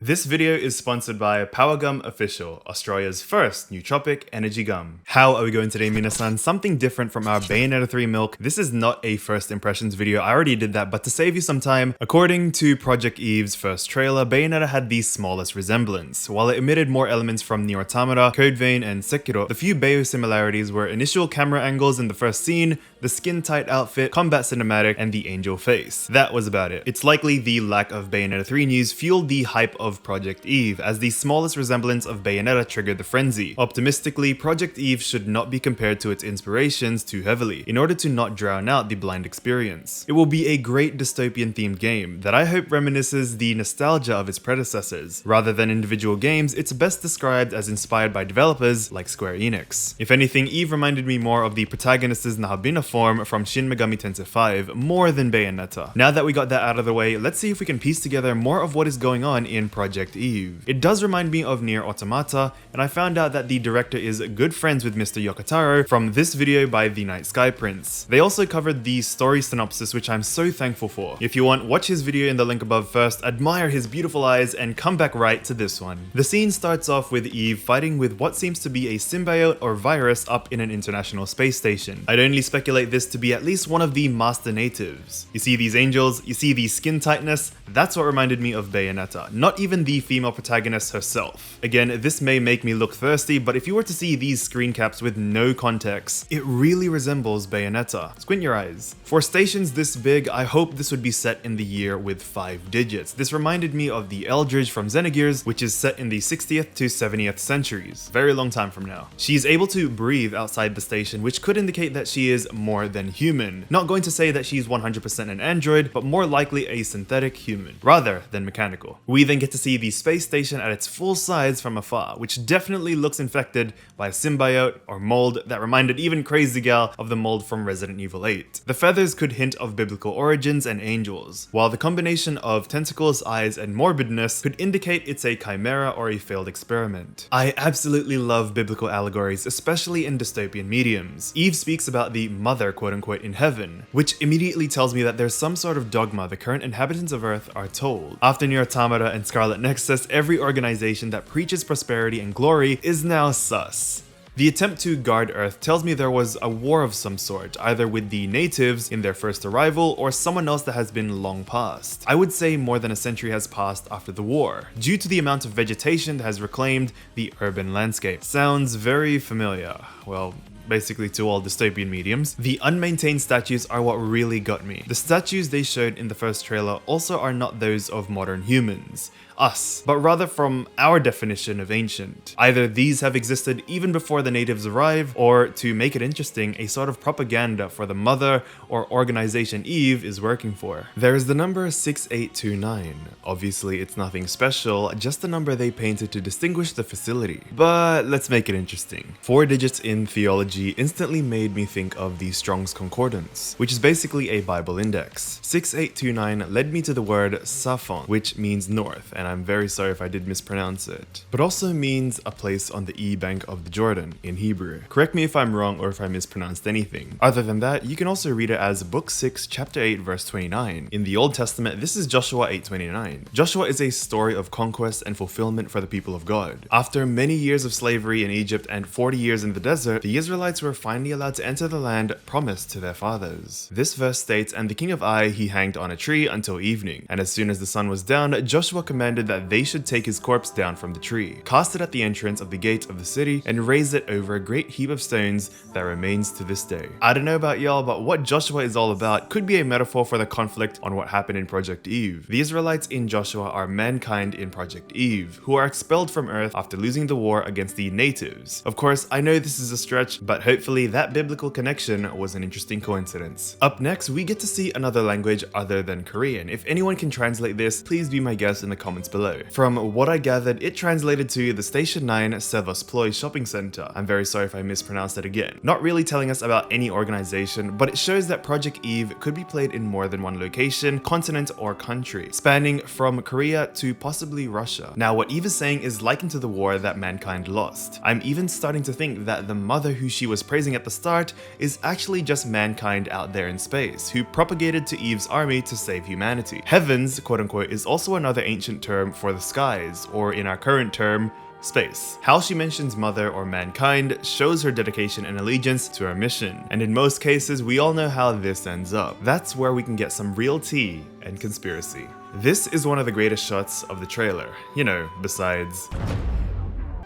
This video is sponsored by Powergum Official, Australia's first nootropic energy gum. How are we going today, minasan? Something different from our Bayonetta 3 milk. This is not a first impressions video, I already did that, but to save you some time, according to Project Eve's first trailer, Bayonetta had the smallest resemblance. While it omitted more elements from Nier Automata, Code Vein, and Sekiro, the few Bayo similarities were initial camera angles in the first scene, the skin-tight outfit, combat cinematic, and the angel face. That was about it. It's likely the lack of Bayonetta 3 news fueled the hype of Project Eve, as the smallest resemblance of Bayonetta triggered the frenzy. Optimistically, Project Eve should not be compared to its inspirations too heavily, in order to not drown out the blind experience. It will be a great dystopian themed game that I hope reminisces the nostalgia of its predecessors. Rather than individual games, it's best described as inspired by developers like Square Enix. If anything, Eve reminded me more of the protagonist's Nahabina form from Shin Megami Tensei 5 more than Bayonetta. Now that we got that out of the way, let's see if we can piece together more of what is going on in Project Eve. It does remind me of Nier Automata, and I found out that the director is good friends with Mr. Yokotaro from this video by The Night Sky Prince. They also covered the story synopsis, which I'm so thankful for. If you want, watch his video in the link above first, admire his beautiful eyes, and come back right to this one. The scene starts off with Eve fighting with what seems to be a symbiote or virus up in an international space station. I'd only speculate this to be at least one of the master natives. You see these angels, you see the skin tightness, that's what reminded me of Bayonetta, not even the female protagonist herself. Again, this may make me look thirsty, but if you were to see these screen caps with no context, it really resembles Bayonetta. Squint your eyes. For stations this big, I hope this would be set in the year with 5 digits. This reminded me of the Eldridge from Xenogears, which is set in the 60th to 70th centuries. Very long time from now. She's able to breathe outside the station, which could indicate that she is more than human. Not going to say that she's 100% an android, but more likely a synthetic human, rather than mechanical. We then get to see the space station at its full size from afar, which definitely looks infected by a symbiote or mold that reminded even Crazy Gal of the mold from Resident Evil 8. The feathers could hint of biblical origins and angels, while the combination of tentacles, eyes, and morbidness could indicate it's a chimera or a failed experiment. I absolutely love biblical allegories, especially in dystopian mediums. Eve speaks about the mother, quote-unquote, in heaven, which immediately tells me that there's some sort of dogma the current inhabitants of Earth are told. After Nier Automata and Scarlet Nexus, every organization that preaches prosperity and glory is now sus. The attempt to guard Earth tells me there was a war of some sort, either with the natives in their first arrival or someone else that has been long past. I would say more than a century has passed after the war, due to the amount of vegetation that has reclaimed the urban landscape. Sounds very familiar. Well, basically to all dystopian mediums. The unmaintained statues are what really got me. The statues they showed in the first trailer also are not those of modern humans, us, but rather from our definition of ancient. Either these have existed even before the natives arrive, or to make it interesting, a sort of propaganda for the mother or organization Eve is working for. There is the number 6829. Obviously it's nothing special, just a number they painted to distinguish the facility. But let's make it interesting. 4 digits in theology instantly made me think of the Strong's Concordance, which is basically a Bible index. 6829 led me to the word Safon, which means north, and I'm very sorry if I did mispronounce it, but also means a place on the E-bank of the Jordan in Hebrew. Correct me if I'm wrong or if I mispronounced anything. Other than that, you can also read it as Book 6, Chapter 8, verse 29. In the Old Testament, this is Joshua 8:29. Joshua is a story of conquest and fulfillment for the people of God. After many years of slavery in Egypt and 40 years in the desert, the Israelites were finally allowed to enter the land promised to their fathers. This verse states, "And the king of Ai he hanged on a tree until evening, and as soon as the sun was down, Joshua commanded that they should take his corpse down from the tree, cast it at the entrance of the gate of the city, and raise it over a great heap of stones that remains to this day." I don't know about y'all, but what Joshua is all about could be a metaphor for the conflict on what happened in Project Eve. The Israelites in Joshua are mankind in Project Eve, who are expelled from Earth after losing the war against the natives. Of course, I know this is a stretch, but hopefully that biblical connection was an interesting coincidence. Up next, we get to see another language other than Korean. If anyone can translate this, please be my guest in the comments below. From what I gathered, it translated to the Station 9 Sevastopol Shopping Center. I'm very sorry if I mispronounced it again. Not really telling us about any organization, but it shows that Project Eve could be played in more than one location, continent, or country, spanning from Korea to possibly Russia. Now, what Eve is saying is likened to the war that mankind lost. I'm even starting to think that the mother who she was praising at the start is actually just mankind out there in space, who propagated to Eve's army to save humanity. Heavens, quote unquote, is also another ancient term term for the skies, or in our current term, space. How she mentions mother or mankind shows her dedication and allegiance to her mission, and in most cases we all know how this ends up. That's where we can get some real tea and conspiracy. This is one of the greatest shots of the trailer, you know, besides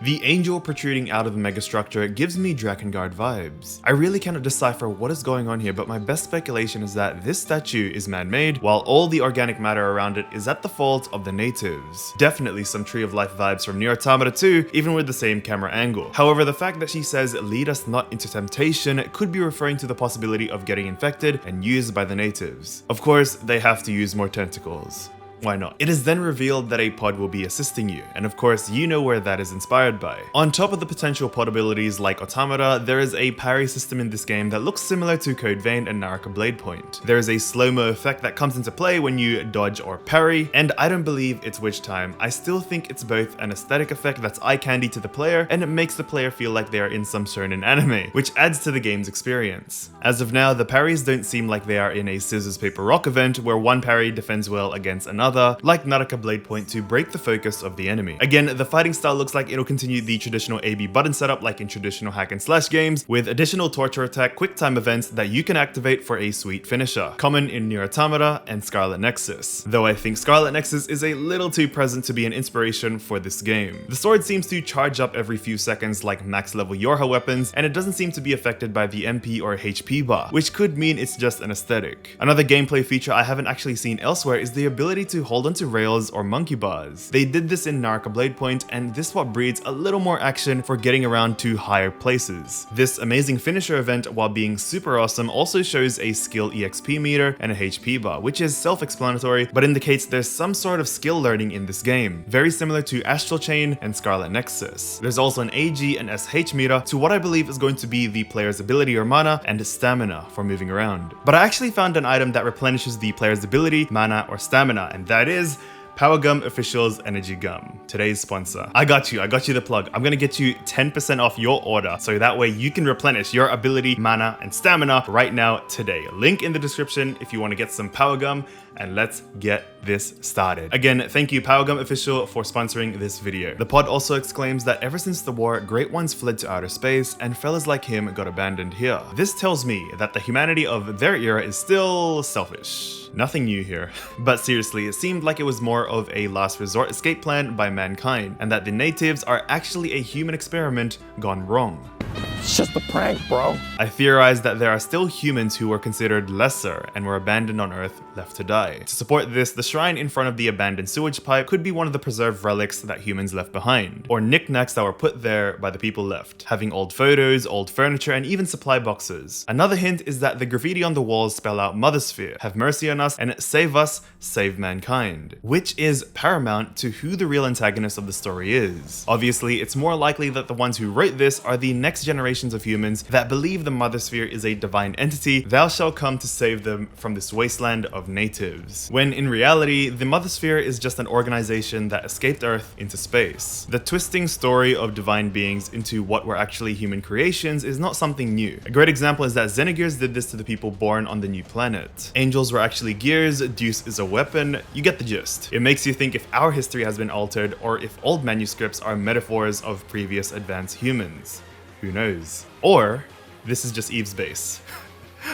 the angel protruding out of the megastructure gives me Drakengard vibes. I really cannot decipher what is going on here, but my best speculation is that this statue is man-made, while all the organic matter around it is at the fault of the natives. Definitely some Tree of Life vibes from Nier Automata 2, even with the same camera angle. However, the fact that she says, "lead us not into temptation," could be referring to the possibility of getting infected and used by the natives. Of course, they have to use more tentacles. Why not? It is then revealed that a pod will be assisting you, and of course you know where that is inspired by. On top of the potential pod abilities like Automata, there is a parry system in this game that looks similar to Code Vein and Naraka Blade Point. There is a slow-mo effect that comes into play when you dodge or parry, and I don't believe it's witch time. I still think it's both an aesthetic effect that's eye candy to the player, and it makes the player feel like they are in some shonen anime, which adds to the game's experience. As of now, the parries don't seem like they are in a scissors paper rock event where one parry defends well against another, like Naraka Blade Point, to break the focus of the enemy. Again, the fighting style looks like it'll continue the traditional AB button setup like in traditional hack and slash games, with additional torture attack quick time events that you can activate for a sweet finisher, common in Nier Automata and Scarlet Nexus. Though I think Scarlet Nexus is a little too present to be an inspiration for this game. The sword seems to charge up every few seconds like max level Yorha weapons, and it doesn't seem to be affected by the MP or HP bar, which could mean it's just an aesthetic. Another gameplay feature I haven't actually seen elsewhere is the ability to hold onto rails or monkey bars. They did this in Naraka Blade Point, and this what breeds a little more action for getting around to higher places. This amazing finisher event, while being super awesome, also shows a skill EXP meter and a HP bar, which is self-explanatory but indicates there's some sort of skill learning in this game, very similar to Astral Chain and Scarlet Nexus. There's also an AG and SH meter to what I believe is going to be the player's ability or mana and stamina for moving around. But I actually found an item that replenishes the player's ability, mana, or stamina, and that is Power Gum Official's Energy Gum, today's sponsor. I got you the plug. I'm gonna get you 10% off your order, so that way you can replenish your ability, mana, and stamina right now today. Link in the description if you want to get some Power Gum, and let's get this started. Again, thank you Power Gum Official for sponsoring this video. The pod also exclaims that ever since the war, great ones fled to outer space, and fellas like him got abandoned here. This tells me that the humanity of their era is still selfish. Nothing new here. But seriously, it seemed like it was more of a last resort escape plan by mankind, and that the natives are actually a human experiment gone wrong. It's just a prank, bro. I theorized that there are still humans who were considered lesser and were abandoned on Earth, left to die. To support this, the shrine in front of the abandoned sewage pipe could be one of the preserved relics that humans left behind, or knickknacks that were put there by the people left, having old photos, old furniture, and even supply boxes. Another hint is that the graffiti on the walls spell out Mothersphere, have mercy on us, and save us, save mankind, which is paramount to who the real antagonist of the story is. Obviously, it's more likely that the ones who wrote this are the next generations of humans that believe the Mothersphere is a divine entity thou shall come to save them from this wasteland of natives, when in reality, the Mothersphere is just an organization that escaped Earth into space. The twisting story of divine beings into what were actually human creations is not something new. A great example is that Xenogears did this to the people born on the new planet. Angels were actually gears, Deuce is a weapon, you get the gist. It makes you think if our history has been altered, or if old manuscripts are metaphors of previous advanced humans. Who knows? Or this is just Eve's base.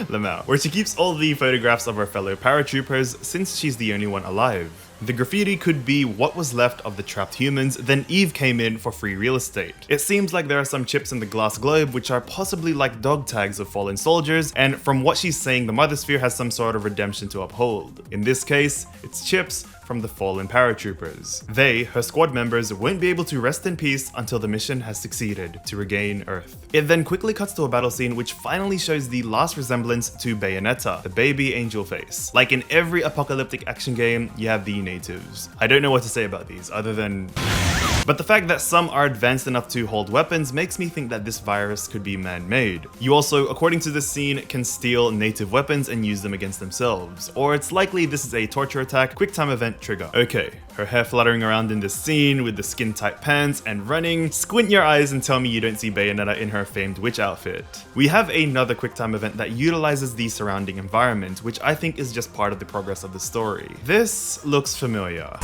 Lamau, where she keeps all the photographs of her fellow paratroopers since she's the only one alive. The graffiti could be what was left of the trapped humans, then Eve came in for free real estate. It seems like there are some chips in the glass globe which are possibly like dog tags of fallen soldiers, and from what she's saying, the Mothersphere has some sort of redemption to uphold. In this case, it's chips from the fallen paratroopers. They, her squad members, won't be able to rest in peace until the mission has succeeded to regain Earth. It then quickly cuts to a battle scene which finally shows the last resemblance to Bayonetta, the baby angel face. Like in every apocalyptic action game, you have the natives. I don't know what to say about these other than... But the fact that some are advanced enough to hold weapons makes me think that this virus could be man-made. You also, according to this scene, can steal native weapons and use them against themselves. Or it's likely this is a torture attack, quick time event trigger. Okay, her hair fluttering around in this scene with the skin-tight pants and running. Squint your eyes and tell me you don't see Bayonetta in her famed witch outfit. We have another quick time event that utilizes the surrounding environment, which I think is just part of the progress of the story. This looks familiar.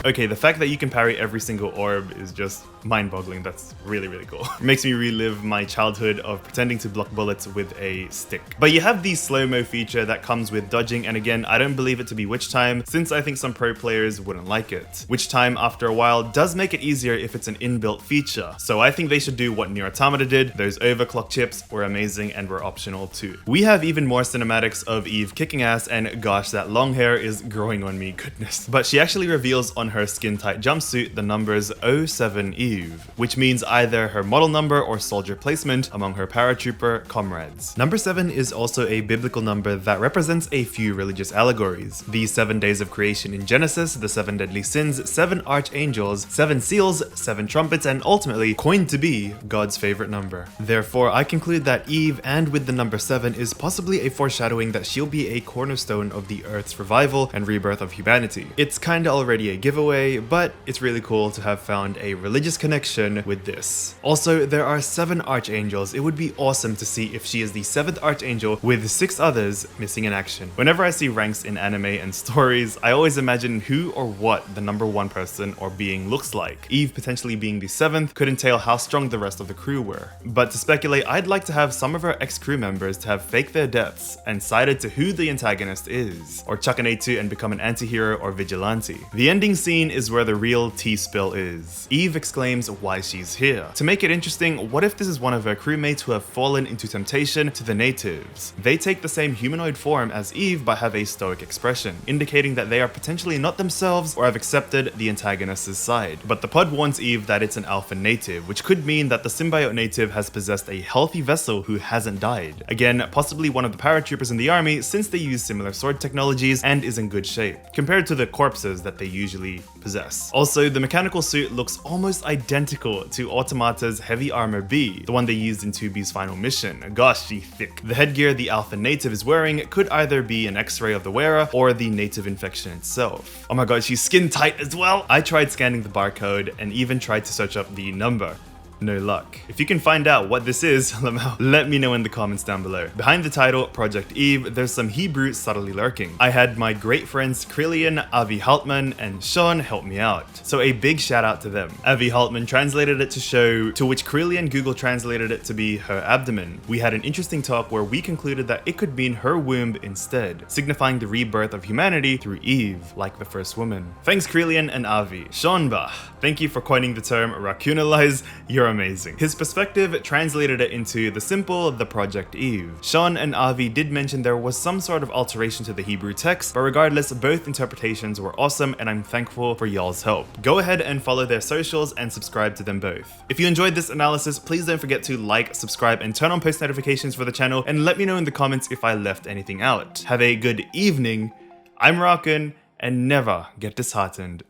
Okay, the fact that you can parry every single orb is just mind-boggling. That's really, really cool. It makes me relive my childhood of pretending to block bullets with a stick. But you have the slow-mo feature that comes with dodging, and again, I don't believe it to be witch time, since I think some pro players wouldn't like it. Witch time, after a while, does make it easier if it's an inbuilt feature, so I think they should do what Nier Automata did. Those overclock chips were amazing and were optional too. We have even more cinematics of Eve kicking ass, and gosh, that long hair is growing on me, goodness. But she actually reveals on her skin-tight jumpsuit the numbers 07 Eve, which means either her model number or soldier placement among her paratrooper comrades. Number 7 is also a biblical number that represents a few religious allegories. The 7 days of creation in Genesis, the 7 deadly sins, 7 archangels, 7 seals, 7 trumpets, and ultimately coined to be God's favorite number. Therefore, I conclude that Eve, and with the number 7, is possibly a foreshadowing that she'll be a cornerstone of the Earth's revival and rebirth of humanity. It's kinda already a giveaway, but it's really cool to have found a religious connection with this. Also, there are 7 archangels. It would be awesome to see if she is the 7th archangel with 6 others missing in action. Whenever I see ranks in anime and stories, I always imagine who or what the number 1 person or being looks like. Eve potentially being the 7th could entail how strong the rest of the crew were. But to speculate, I'd like to have some of her ex-crew members to have faked their deaths and sided to who the antagonist is, or chuck an A2 and become an anti-hero or vigilante. The ending scene is where the real T-spill is. Eve exclaims why she's here. To make it interesting, what if this is one of her crewmates who have fallen into temptation to the natives? They take the same humanoid form as Eve but have a stoic expression, indicating that they are potentially not themselves or have accepted the antagonist's side. But the pod warns Eve that it's an alpha native, which could mean that the symbiote native has possessed a healthy vessel who hasn't died. Again, possibly one of the paratroopers in the army, since they use similar sword technologies and is in good shape, compared to the corpses that they usually possess. Also, the mechanical suit looks almost identical to Automata's heavy armor B, the one they used in 2B's final mission. Gosh, she thick. The headgear the alpha native is wearing could either be an x-ray of the wearer or the native infection itself. Oh my god, she's skin tight as well! I tried scanning the barcode and even tried to search up the number. No luck. If you can find out what this is, let me know in the comments down below. Behind the title, Project Eve, there's some Hebrew subtly lurking. I had my great friends Krillian, Avi Haltman, and Sean help me out, so a big shout out to them. Avi Haltman translated it to show, to which Krillian Google translated it to be her abdomen. We had an interesting talk where we concluded that it could mean her womb instead, signifying the rebirth of humanity through Eve, like the first woman. Thanks Krillian and Avi. Sean Bah, thank you for coining the term Rakunity. You're amazing. His perspective translated it into the simple, the Project Eve. Sean and Avi did mention there was some sort of alteration to the Hebrew text, but regardless, both interpretations were awesome and I'm thankful for y'all's help. Go ahead and follow their socials and subscribe to them both. If you enjoyed this analysis, please don't forget to like, subscribe, and turn on post notifications for the channel, and let me know in the comments if I left anything out. Have a good evening. I'm Rakun, and never get disheartened.